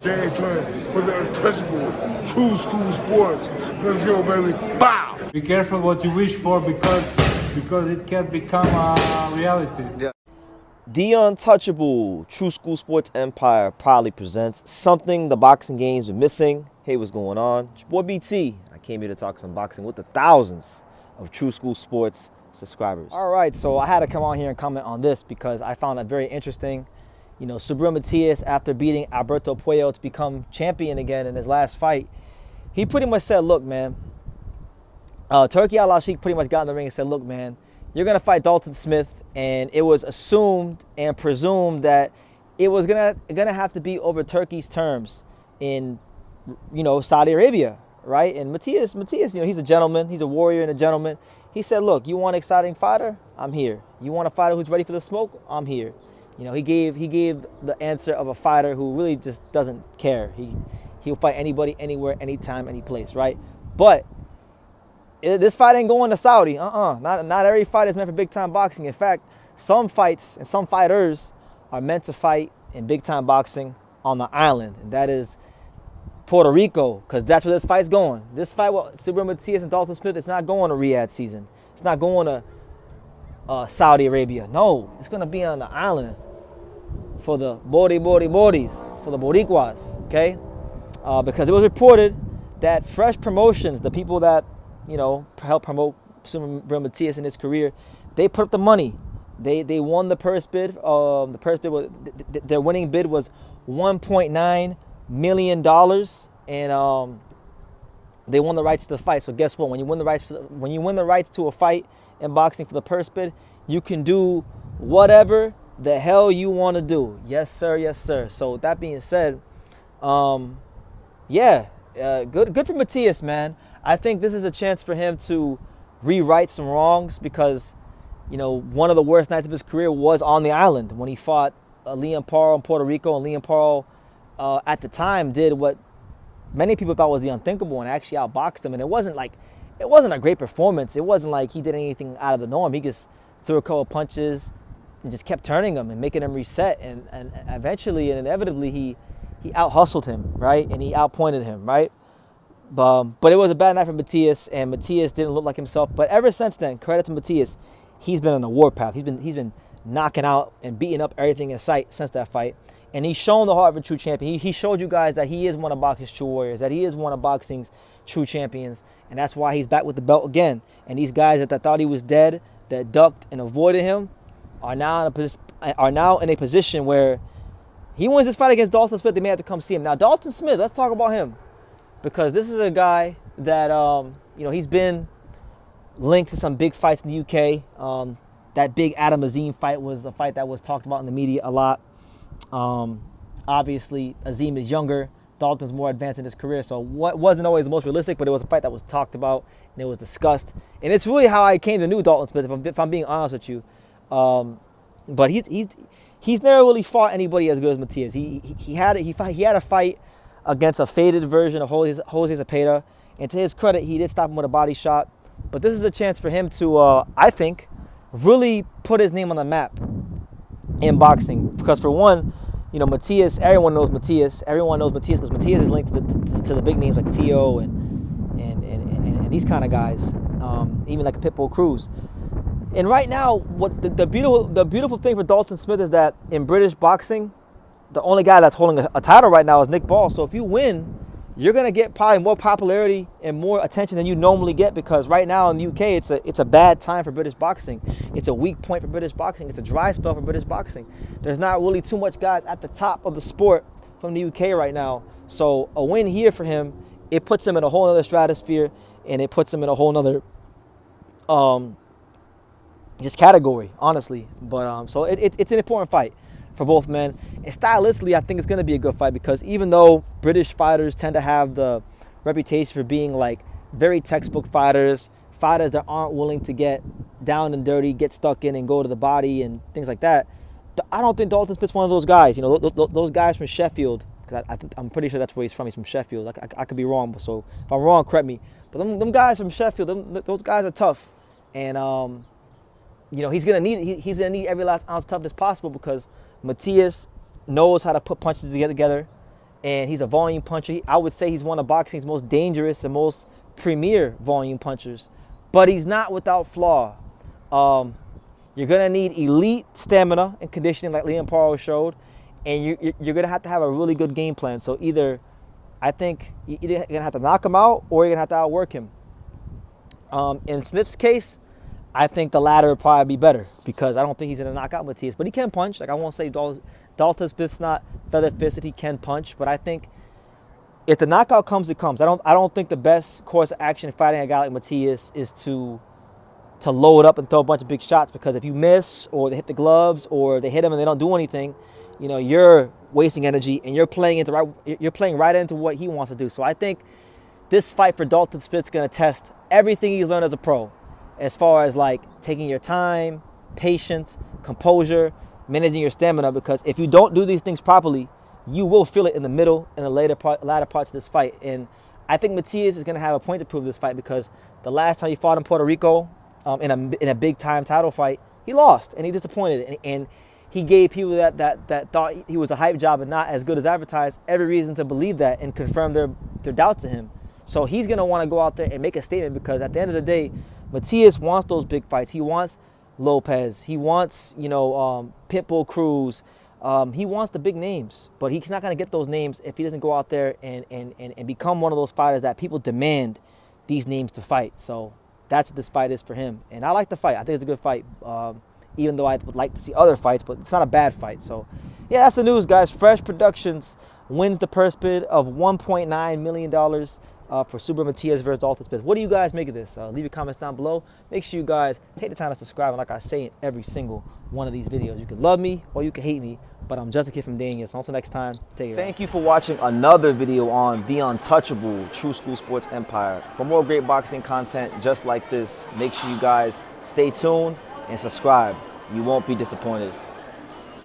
James Turner for the untouchable true school sports. Let's go, baby. Bow! Be careful what you wish for because it can become a reality. Yeah. The untouchable True School Sports Empire proudly presents something the boxing game's been missing. Hey, what's going on? It's your boy BT. I came here to talk some boxing with the thousands of True School Sports subscribers. All right, so I had to come on here and comment on this because I found it very interesting. You know, Subriel Matias, after beating Alberto Puello to become champion again in his last fight, he pretty much said, look, man, Turki Al-Sheikh pretty much got in the ring and said, look, man, you're going to fight Dalton Smith. And it was assumed and presumed that it was gonna have to be over Turkey's terms in, you know, Saudi Arabia, right? And Matias, you know, he's a gentleman, he's a warrior and a gentleman. He said, look, you want an exciting fighter? I'm here. You want a fighter who's ready for the smoke? I'm here. You know, he gave the answer of a fighter who really just doesn't care. He'll fight anybody, anywhere, anytime, any place, right? But this fight ain't going to Saudi. Not every fight is meant for big-time boxing. In fact, some fights and some fighters are meant to fight in big-time boxing on the island, and that is Puerto Rico, because that's where this fight's going. This fight with Subriel Matias and Dalton Smith, it's not going to Riyadh season. It's not going to Saudi Arabia. No, it's going to be on the island for the Bodis, for the Boricuas, okay? Because it was reported that Fresh Promotions, the people that you know, help promote Subriel Matias in his career, they put up the money. They won the purse bid. The purse bid was their winning bid was $1.9 million, and they won the rights to the fight. So guess what? When you win the rights to a fight in boxing for the purse bid, you can do whatever the hell you want to do. Yes, sir. Yes, sir. So with that being said, good for Matias, man. I think this is a chance for him to rewrite some wrongs because, you know, one of the worst nights of his career was on the island when he fought Liam Parle in Puerto Rico. And Liam Parle, at the time, did what many people thought was the unthinkable and actually outboxed him. And it wasn't a great performance. It wasn't like he did anything out of the norm. He just threw a couple of punches and just kept turning him and making him reset. And eventually and inevitably, he out-hustled him, right? And he outpointed him, right? But it was a bad night for Matias, and Matias didn't look like himself. But ever since then, credit to Matias, he's been on the warpath. He's been knocking out and beating up everything in sight since that fight. And he's shown the heart of a true champion. He showed you guys that he is one of boxing's true warriors, that he is one of boxing's true champions. And that's why he's back with the belt again. And these guys that thought he was dead, that ducked and avoided him, are now in a position where he wins this fight against Dalton Smith, they may have to come see him. Now, Dalton Smith, let's talk about him. Because this is a guy that, you know, he's been linked to some big fights in the UK. That big Adam Azim fight was a fight that was talked about in the media a lot. Obviously, Azim is younger. Dalton's more advanced in his career. So what wasn't always the most realistic, but it was a fight that was talked about and it was discussed. And it's really how I came to know Dalton Smith, if I'm being honest with you. But he's never really fought anybody as good as Matias. He had a fight against a faded version of Jose Zepeda, and to his credit, he did stop him with a body shot. But this is a chance for him to, I think, really put his name on the map in boxing. Because for one, you know, Matias, everyone knows Matias. Everyone knows Matias because Matias is linked to the big names like T.O. and these kind of guys, even like a Pitbull Cruz. And right now, what the beautiful thing for Dalton Smith is that in British boxing, the only guy that's holding a title right now is Nick Ball. So if you win, you're going to get probably more popularity and more attention than you normally get because right now in the UK, it's a bad time for British boxing. It's a weak point for British boxing. It's a dry spell for British boxing. There's not really too much guys at the top of the sport from the UK right now. So a win here for him, it puts him in a whole other stratosphere and it puts him in a whole other just category, honestly. But so it's an important fight for both men. And stylistically, I think it's going to be a good fight because even though British fighters tend to have the reputation for being like very textbook fighters that aren't willing to get down and dirty, get stuck in and go to the body and things like that, I don't think Dalton Smith's one of those guys. You know, those guys from Sheffield, because I'm pretty sure that's where he's from. He's from Sheffield. I could be wrong, so if I'm wrong, correct me. But them guys from Sheffield, those guys are tough. And, you know, he's gonna need every last ounce of toughness possible because Matias knows how to put punches together, and he's a volume puncher. I would say he's one of boxing's most dangerous and most premier volume punchers, but he's not without flaw. You're going to need elite stamina and conditioning like Liam Paro showed, and you're going to have a really good game plan. So I think you're going to have to knock him out or you're going to have to outwork him. In Smith's case, I think the latter would probably be better because I don't think he's going to knock out Matias, but he can punch. Like, I won't say Dalton Smith's not feather-fisted. He can punch, but I think if the knockout comes, it comes. I don't think the best course of action fighting a guy like Matias is to load up and throw a bunch of big shots, because if you miss or they hit the gloves or they hit him and they don't do anything, you know, you're wasting energy and you're playing right into what he wants to do. So I think this fight for Dalton Smith's going to test everything he's learned as a pro, as far as like taking your time, patience, composure, managing your stamina, because if you don't do these things properly, you will feel it in the middle and the latter parts of this fight. And I think Matias is going to have a point to prove this fight, because the last time he fought in Puerto Rico in a big time title fight, he lost and he disappointed, and he gave people that thought he was a hype job and not as good as advertised every reason to believe that and confirm their doubts in him. So he's going to want to go out there and make a statement, because at the end of the day, Matias wants those big fights. He wants Lopez. He wants, Pitbull Cruz. He wants the big names, but he's not going to get those names if he doesn't go out there and become one of those fighters that people demand these names to fight. So that's what this fight is for him. And I like the fight. I think it's a good fight, even though I would like to see other fights, but it's not a bad fight. So, yeah, that's the news, guys. Fresh Productions wins the purse bid of $1.9 million for Subriel Matias versus Dalton Smith. What do you guys make of this? Leave your comments down below. Make sure you guys take the time to subscribe. And like I say in every single one of these videos, you can love me or you can hate me, but I'm just a kid from Daniel. So until next time, take care. Thank you for watching another video on the untouchable True School Sports Empire. For more great boxing content just like this, make sure you guys stay tuned and subscribe. You won't be disappointed.